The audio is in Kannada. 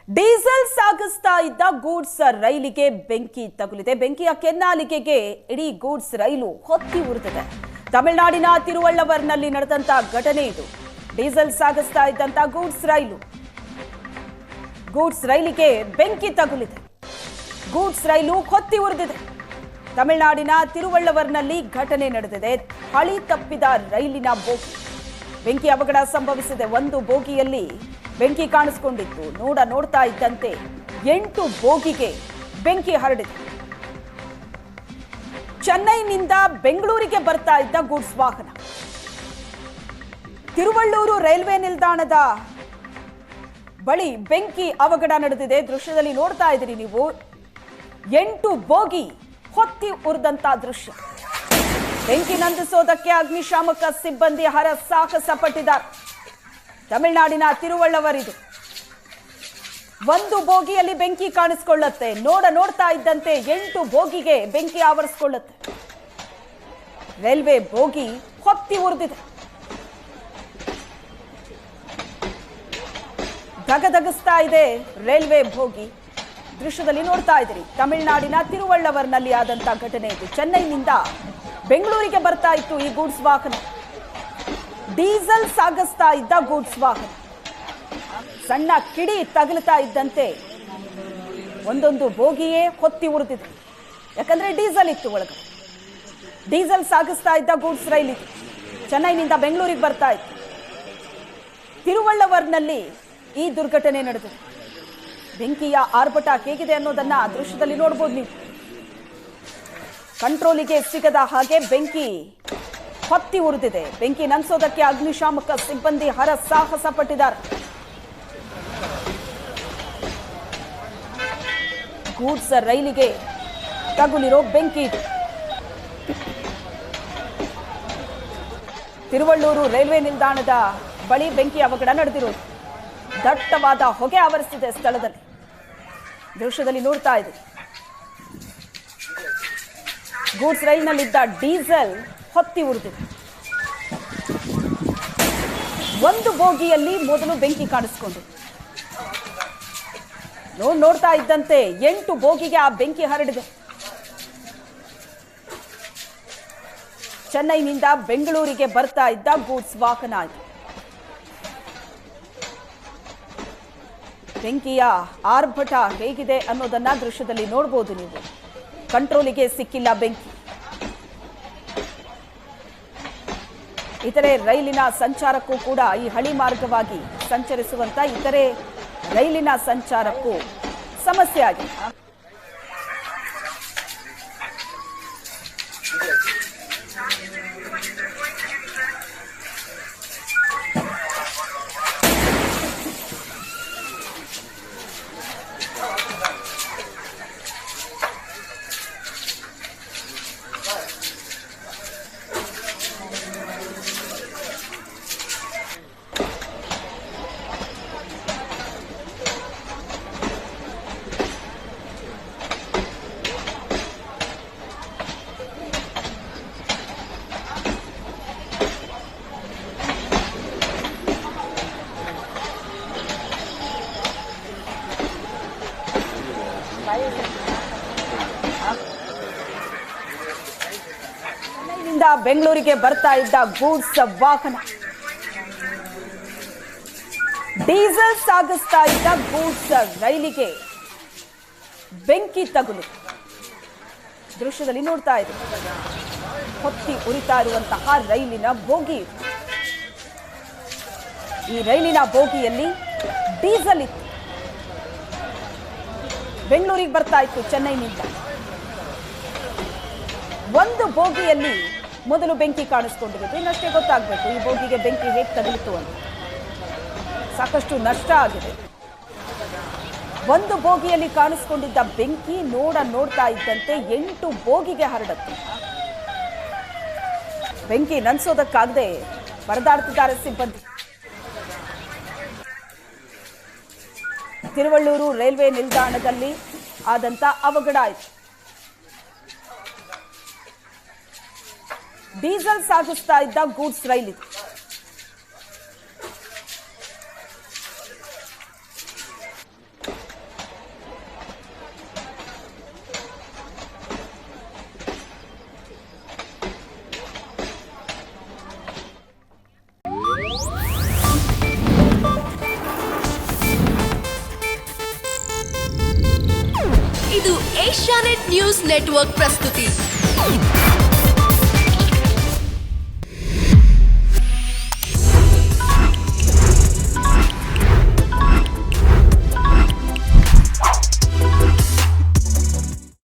ಡೀಸೆಲ್ ಸಾಗಿಸ್ತಾ ಇದ್ದ ಗೂಡ್ಸ್ ರೈಲಿಗೆ ಬೆಂಕಿ ತಗುಲಿದೆ. ಬೆಂಕಿಯ ಕೆನ್ನಾಲಿಗೆಗೆ ಇಡೀ ಗೂಡ್ಸ್ ರೈಲು ಹೊತ್ತಿ ಉರಿದಿದೆ. ತಮಿಳುನಾಡಿನ ತಿರುವಳ್ಳವರ್ನಲ್ಲಿ ನಡೆದಂತ ಘಟನೆ ಇದು. ಡೀಸೆಲ್ ಸಾಗಿಸ್ತಾ ಇದ್ದಂತ ಗೂಡ್ಸ್ ರೈಲಿಗೆ ಬೆಂಕಿ ತಗುಲಿದೆ. ಗೂಡ್ಸ್ ರೈಲು ಹೊತ್ತಿ ಉರಿದಿದೆ. ತಮಿಳುನಾಡಿನ ತಿರುವಳ್ಳವರ್ನಲ್ಲಿ ಘಟನೆ ನಡೆದಿದೆ. ಹಳಿ ತಪ್ಪಿದ ರೈಲಿನ ಬೋಗಿ ಬೆಂಕಿ ಅವಘಡ ಸಂಭವಿಸಿದೆ. ಒಂದು ಬೋಗಿಯಲ್ಲಿ ಬೆಂಕಿ ಕಾಣಿಸಿಕೊಂಡಿತ್ತು. ನೋಡ್ತಾ ಇದ್ದಂತೆ 8 ಬೋಗಿಗೆ ಬೆಂಕಿ ಹರಡಿದೆ. ಚೆನ್ನೈನಿಂದ ಬೆಂಗಳೂರಿಗೆ ಬರ್ತಾ ಇದ್ದ ಗೂಡ್ಸ್ ವಾಹನ ತಿರುವಳ್ಳೂರು ರೈಲ್ವೆ ನಿಲ್ದಾಣದ ಬಳಿ ಬೆಂಕಿ ಅವಘಡ ನಡೆದಿದೆ. ದೃಶ್ಯದಲ್ಲಿ ನೋಡ್ತಾ ಇದ್ದೀರಿ ನೀವು. 8 ಬೋಗಿ ಹೊತ್ತಿ ಉರಿದಂತ ದೃಶ್ಯ. ಬೆಂಕಿ ನಂದಿಸೋದಕ್ಕೆ ಅಗ್ನಿಶಾಮಕ ಸಿಬ್ಬಂದಿ ಹರಸಾಹಸ ಪಟ್ಟಿದ್ದಾರೆ. ತಮಿಳುನಾಡಿನ ತಿರುವಳ್ಳವರ್ ಇದು. ಒಂದು ಬೋಗಿಯಲ್ಲಿ ಬೆಂಕಿ ಕಾಣಿಸಿಕೊಳ್ಳುತ್ತೆ. ನೋಡ್ತಾ ಇದ್ದಂತೆ 8 ಬೋಗಿಗೆ ಬೆಂಕಿ ಆವರಿಸಿಕೊಳ್ಳುತ್ತೆ. ರೈಲ್ವೆ ಬೋಗಿ ಹೊತ್ತಿ ಉರಿದಿದೆ. ಧಗಧಗಿಸ್ತಾ ಇದೆ ರೈಲ್ವೆ ಬೋಗಿ. ದೃಶ್ಯದಲ್ಲಿ ನೋಡ್ತಾ ಇದ್ದೀರಿ. ತಮಿಳುನಾಡಿನ ತಿರುವಳ್ಳವರ್ನಲ್ಲಿ ಆದಂತ ಘಟನೆ ಇದು. ಚೆನ್ನೈನಿಂದ ಬೆಂಗಳೂರಿಗೆ ಬರ್ತಾ ಇತ್ತು ಈ ಗೂಡ್ಸ್ ವಾಹನ. ಡೀಸೆಲ್ ಸಾಗಿಸ್ತಾ ಇದ್ದ ಗೂಡ್ಸ್ ವಾಹನ ಸಣ್ಣ ಕಿಡಿ ತಗುಲ್ತಾ ಇದ್ದಂತೆ ಒಂದೊಂದು ಬೋಗಿಯೇ ಹೊತ್ತಿ ಉರಿದಿದೆ. ಯಾಕಂದ್ರೆ ಡೀಸೆಲ್ ಇತ್ತು ಒಳಗೆ. ಡೀಸೆಲ್ ಸಾಗಿಸ್ತಾ ಇದ್ದ ಗೂಡ್ಸ್ ರೈಲ್ ಇತ್ತು. ಚೆನ್ನೈನಿಂದ ಬೆಂಗಳೂರಿಗೆ ಬರ್ತಾ ಇತ್ತು. ತಿರುವಳ್ಳವರ್ನಲ್ಲಿ ಈ ದುರ್ಘಟನೆ ನಡೆದಿದೆ. ಬೆಂಕಿಯ ಆರ್ಭಟ ಹೇಗಿದೆ ಅನ್ನೋದನ್ನ ದೃಶ್ಯದಲ್ಲಿ ನೋಡಬಹುದು ನೀವು. ಕಂಟ್ರೋಲಿಗೆ ಸಿಗದ ಹಾಗೆ ಬೆಂಕಿ ಹೊತ್ತಿ ಉರಿದಿದೆ. ಬೆಂಕಿ ನಂದಿಸೋದಕ್ಕೆ ಅಗ್ನಿಶಾಮಕ ಸಿಬ್ಬಂದಿ ಹರಸಾಹಸ ಪಟ್ಟಿದ್ದಾರೆ. ಗೂಡ್ಸ್ ರೈಲಿಗೆ ತಗುಲಿರೋ ಬೆಂಕಿ ಇದು. ತಿರುವಳ್ಳೂರು ರೈಲ್ವೆ ನಿಲ್ದಾಣದ ಬಳಿ ಬೆಂಕಿ ಅವಘಡ ನಡೆದಿರೋದು. ದಟ್ಟವಾದ ಹೊಗೆ ಆವರಿಸಿದೆ ಸ್ಥಳದಲ್ಲಿ. ದೃಶ್ಯದಲ್ಲಿ ನೋಡ್ತಾ ಇದೆ. ಗೂಡ್ಸ್ ರೈಲಿನಲ್ಲಿದ್ದ ಡೀಸೆಲ್ ಹೊತ್ತಿ ಉರಿದಿದೆ. ಒಂದು ಬೋಗಿಯಲ್ಲಿ ಮೊದಲು ಬೆಂಕಿ ಕಾಣಿಸಿಕೊಂಡು ನೋಡ್ತಾ ಇದ್ದಂತೆ 8 ಬೋಗಿಗೆ ಆ ಬೆಂಕಿ ಹರಡಿದೆ. ಚೆನ್ನೈನಿಂದ ಬೆಂಗಳೂರಿಗೆ ಬರ್ತಾ ಇದ್ದ ಗೂಡ್ಸ್ ವಾಹನ ಇದು. ಬೆಂಕಿಯ ಆರ್ಭಟ ಹೇಗಿದೆ ಅನ್ನೋದನ್ನ ದೃಶ್ಯದಲ್ಲಿ ನೋಡಬಹುದು ನೀವು. ಕಂಟ್ರೋಲಿಗೆ ಸಿಕ್ಕಿಲ್ಲ ಬೆಂಕಿ. ಇತರೆ ರೈಲಿನ ಸಂಚಾರಕ್ಕೂ ಕೂಡ ಈ ಹಳಿ ಮಾರ್ಗವಾಗಿ ಸಂಚರಿಸುವಂತ ಇತರೆ ರೈಲಿನ ಸಂಚಾರಕ್ಕೂ ಸಮಸ್ಯೆ ಆಗಿದೆ. ಚೆನ್ನೈನಿಂದ ಬೆಂಗಳೂರಿಗೆ ಬರ್ತಾ ಇದ್ದ ಗೂಡ್ಸ್ ವಾಹನ ಡೀಸೆಲ್ ಸಾಗಿಸ್ತಾ ಇದ್ದ ಗೂಡ್ಸ್ ರೈಲಿಗೆ ಬೆಂಕಿ ತಗುಲು ದೃಶ್ಯದಲ್ಲಿ ನೋಡ್ತಾ ಇದೆ. ಹೊತ್ತಿ ಉರಿತಾ ಇರುವಂತಹ ರೈಲಿನ ಬೋಗಿ. ಈ ರೈಲಿನ ಬೋಗಿಯಲ್ಲಿ ಡೀಸೆಲ್ ಇತ್ತು. ಬೆಂಗಳೂರಿಗೆ ಬರ್ತಾ ಇತ್ತು ಚೆನ್ನೈನಿಂದ. ಒಂದು ಬೋಗಿಯಲ್ಲಿ ಮೊದಲು ಬೆಂಕಿ ಕಾಣಿಸಿಕೊಂಡಿರೋದು. ಇನ್ನಷ್ಟೇ ಗೊತ್ತಾಗಬೇಕು ಈ ಬೋಗಿಗೆ ಬೆಂಕಿ ಹೇಗೆ ತಗುಲಿತು ಅಂತ. ಸಾಕಷ್ಟು ನಷ್ಟ ಆಗಿದೆ. ಒಂದು ಬೋಗಿಯಲ್ಲಿ ಕಾಣಿಸಿಕೊಂಡಿದ್ದ ಬೆಂಕಿ ನೋಡ್ತಾ ಇದ್ದಂತೆ 8 ಬೋಗಿಗೆ ಹರಡುತ್ತೆ. ಬೆಂಕಿ ನಂದಿಸೋದಕ್ಕಾಗದೆ ಪರದಾಡ್ತಿದ್ದಾರೆ ಸಿಬ್ಬಂದಿ. ತಿರುವಳ್ಳೂರು ರೈಲ್ವೆ ನಿಲ್ದಾಣದಲ್ಲಿ ಆದಂತ ಅವಘಡ ಆಯಿತು. ಡೀಸೆಲ್ ಸಾಗಿಸ್ತಾ ಇದ್ದ ಗೂಡ್ಸ್ ರೈಲ್ ಇದು. ಇದು ಏಷ್ಯಾನೆಟ್ ನ್ಯೂಸ್ ನೆಟ್ವರ್ಕ್ ಪ್ರಸ್ತುತಿ.